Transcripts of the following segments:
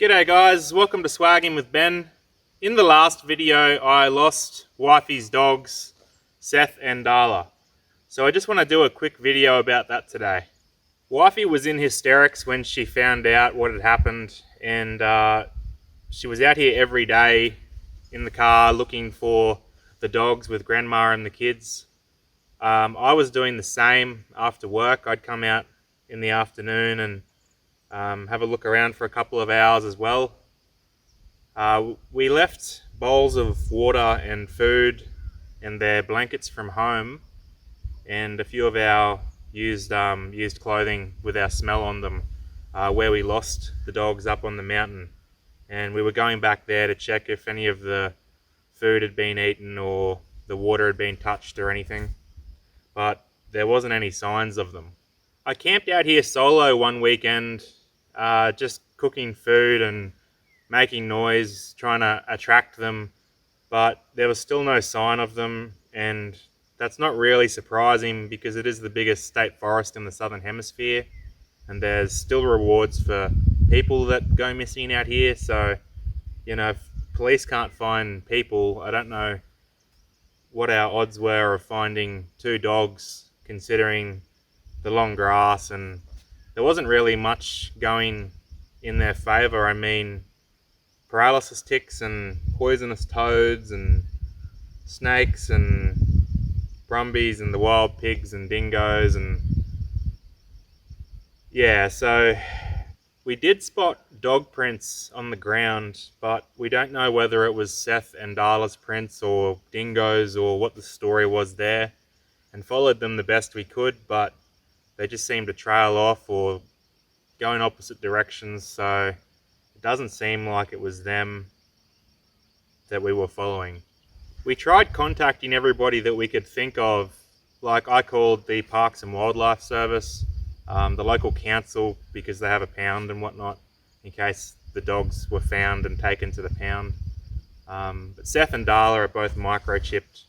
G'day guys, welcome to Swagging with Ben. In the last video I lost wifey's dogs, Seth and Darla. So I just want to do a quick video about that today. Wifey was in hysterics when she found out what had happened, and she was out here every day in the car looking for the dogs with grandma and the kids. I was doing the same after work. I'd come out in the afternoon and have a look around for a couple of hours as well. We left bowls of water and food and their blankets from home, and a few of our used clothing with our smell on them, where we lost the dogs up on the mountain. And we were going back there to check if any of the food had been eaten or the water had been touched or anything, but there wasn't any signs of them. I camped out here solo one weekend, just cooking food and making noise, trying to attract them, but there was still no sign of them, and that's not really surprising because it is the biggest state forest in the southern hemisphere, and there's still rewards for people that go missing out here. So, you know, if police can't find people, I don't know what our odds were of finding two dogs, considering the long grass, and there wasn't really much going in their favour. I mean, paralysis ticks and poisonous toads and snakes and brumbies and the wild pigs and dingoes, and yeah, so we did spot dog prints on the ground, but we don't know whether it was Seth and Darla's prints or dingoes or what the story was there, and followed them the best we could, but they just seem to trail off or go in opposite directions, so it doesn't seem like it was them that we were following. We tried contacting everybody that we could think of. Like, I called the Parks and Wildlife Service, the local council, because they have a pound and whatnot, in case the dogs were found and taken to the pound. But Seth and Darla are both microchipped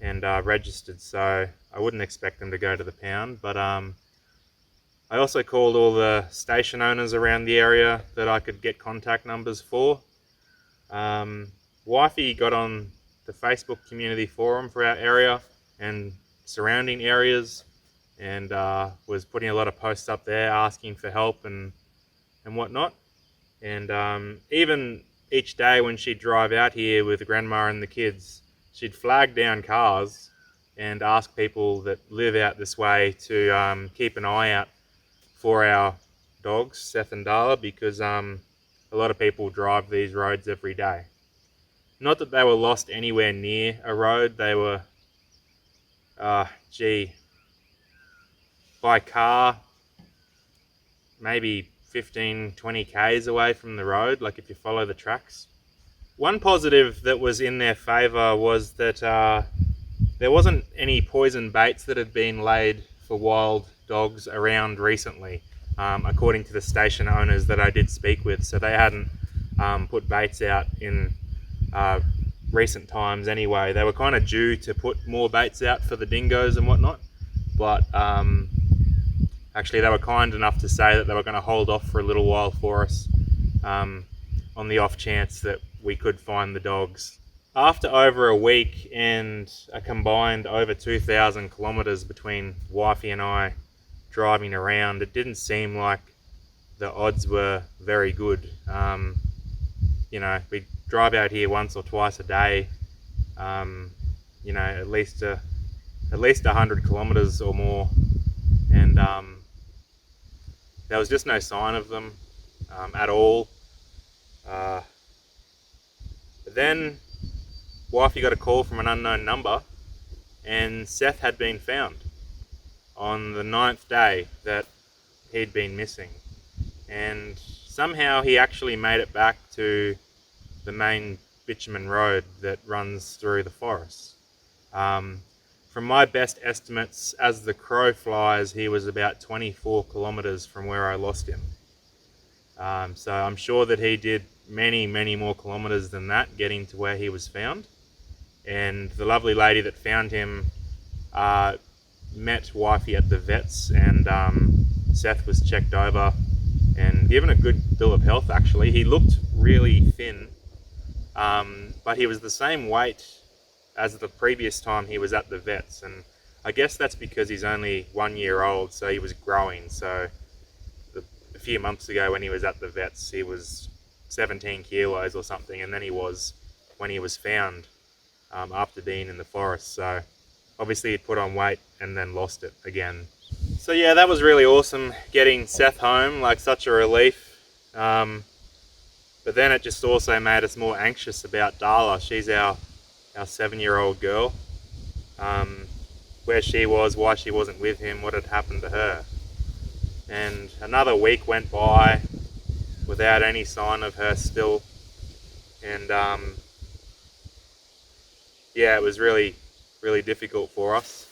and registered, so I wouldn't expect them to go to the pound. But I also called all the station owners around the area that I could get contact numbers for. Wifey got on the Facebook community forum for our area and surrounding areas, and was putting a lot of posts up there asking for help and whatnot. And even each day when she'd drive out here with grandma and the kids, she'd flag down cars and ask people that live out this way to keep an eye out for our dogs, Seth and Darla, because a lot of people drive these roads every day. Not that they were lost anywhere near a road. They were, by car, maybe 15, 20 Ks away from the road, like if you follow the tracks. One positive that was in their favour was that there wasn't any poison baits that had been laid for wild dogs around recently, according to the station owners that I did speak with. So they hadn't put baits out in recent times anyway. They were kind of due to put more baits out for the dingoes and whatnot, but actually they were kind enough to say that they were going to hold off for a little while for us, on the off chance that we could find the dogs. After over a week and a combined over 2,000 kilometres between wifey and I driving around, it didn't seem like the odds were very good. You know, we drive out here once or twice a day, you know, at least 100 kilometres or more, and there was just no sign of them at all. But then wifey got a call from an unknown number, and Seth had been found on the 9th day that he'd been missing, and somehow he actually made it back to the main bitumen road that runs through the forest. From my best estimates, as the crow flies, he was about 24 kilometres from where I lost him. So I'm sure that he did many, many more kilometres than that getting to where he was found. And the lovely lady that found him met wifey at the vets, and Seth was checked over and given a good bill of health actually. He looked really thin, but he was the same weight as the previous time he was at the vets, and I guess that's because he's only 1 year old, so he was growing. So a few months ago when he was at the vets, he was 17 kilos or something, and then he was when he was found after being in the forest. So obviously he put on weight and then lost it again. So yeah, that was really awesome getting Seth home, like such a relief. But then it just also made us more anxious about Darla. She's our 7-year-old girl. Where she was, why she wasn't with him, what had happened to her. And another week went by without any sign of her still. And yeah, it was really, really difficult for us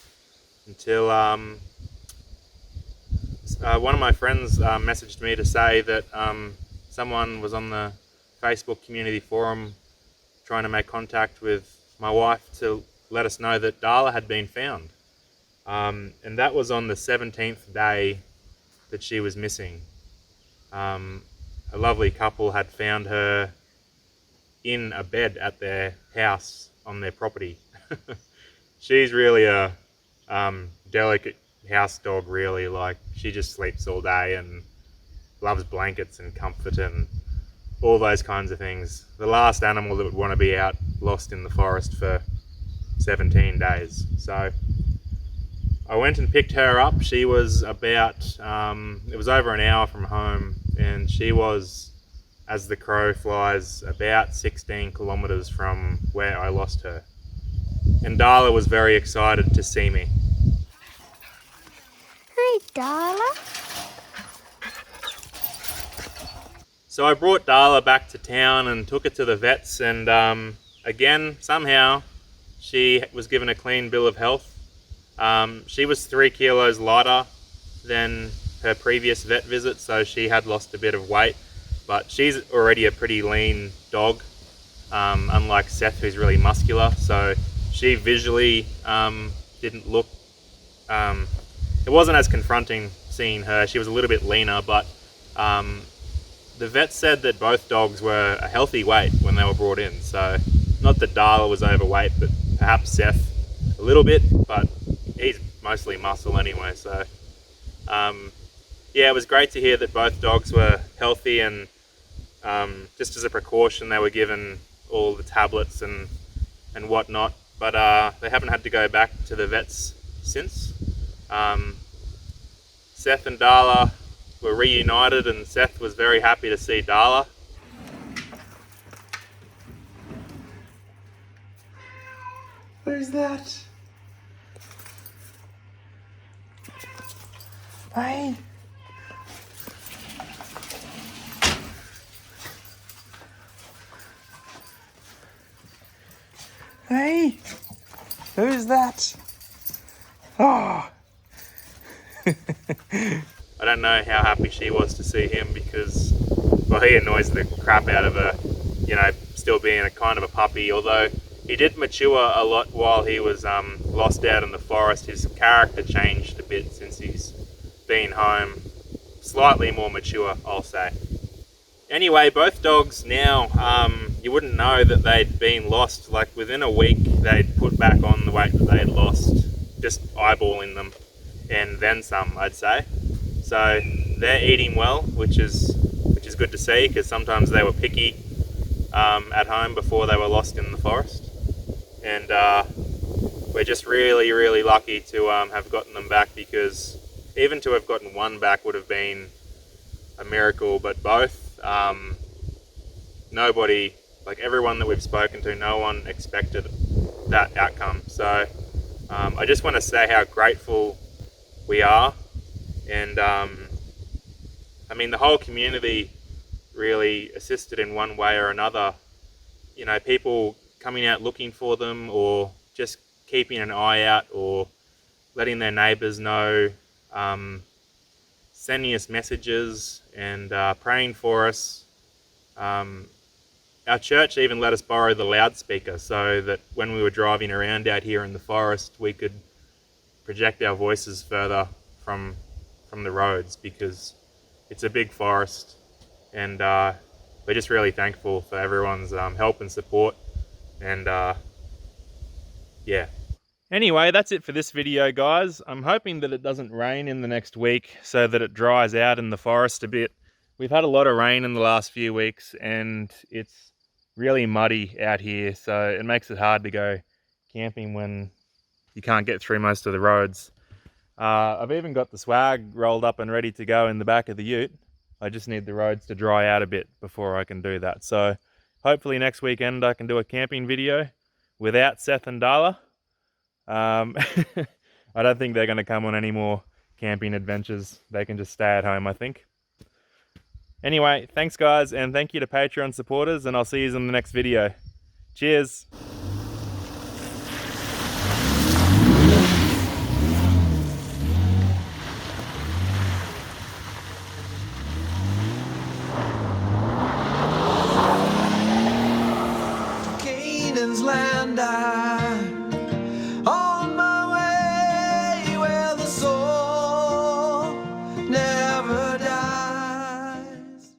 until one of my friends messaged me to say that someone was on the Facebook community forum trying to make contact with my wife to let us know that Darla had been found. And that was on the 17th day that she was missing. A lovely couple had found her in a bed at their house on their property. She's really a delicate house dog, really. Like, she just sleeps all day and loves blankets and comfort and all those kinds of things. The last animal that would want to be out lost in the forest for 17 days. So I went and picked her up. She was about, it was over an hour from home, and she was, as the crow flies, about 16 kilometers from where I lost her. And Darla was very excited to see me. Hi, Darla. So I brought Darla back to town and took her to the vets, and again, somehow, she was given a clean bill of health. She was 3 kilos lighter than her previous vet visit, so she had lost a bit of weight, but she's already a pretty lean dog, unlike Seth, who's really muscular. So she visually didn't look, it wasn't as confronting seeing her. She was a little bit leaner, but the vet said that both dogs were a healthy weight when they were brought in. So not that Darla was overweight, but perhaps Seth a little bit, but he's mostly muscle anyway. So yeah, it was great to hear that both dogs were healthy, and just as a precaution they were given all the tablets and whatnot, but they haven't had to go back to the vets since. Seth and Darla were reunited, and Seth was very happy to see Darla. What is that? Hey. Hey. Who's that? Oh. I don't know how happy she was to see him, because, well, he annoys the crap out of her, you know, still being a kind of a puppy. Although he did mature a lot while he was lost out in the forest. His character changed a bit since he's been home. Slightly more mature, I'll say. Anyway, both dogs now, you wouldn't know that they'd been lost. Like, within a week, they'd put back on the weight that they had lost, just eyeballing them, and then some, I'd say. So they're eating well, which is good to see, because sometimes they were picky at home before they were lost in the forest. And we're just really, really lucky to have gotten them back, because even to have gotten one back would have been a miracle, but both, nobody, like everyone that we've spoken to, no one expected that outcome. So I just want to say how grateful we are. And I mean, the whole community really assisted in one way or another. You know, people coming out looking for them, or just keeping an eye out, or letting their neighbours know, sending us messages and praying for us. Our church even let us borrow the loudspeaker, so that when we were driving around out here in the forest, we could project our voices further from the roads, because It's a big forest, and we're just really thankful for everyone's help and support. And yeah. Anyway, that's it for this video, guys. I'm hoping that it doesn't rain in the next week so that it dries out in the forest a bit. We've had a lot of rain in the last few weeks and it's really muddy out here, so it makes it hard to go camping when you can't get through most of the roads. I've even got the swag rolled up and ready to go in the back of the ute. I just need the roads to dry out a bit before I can do that. So hopefully next weekend I can do a camping video without Seth and Darla. I don't think they're going to come on any more camping adventures. They can just stay at home, I think. Anyway, thanks guys, and thank you to Patreon supporters, and I'll see you in the next video. Cheers!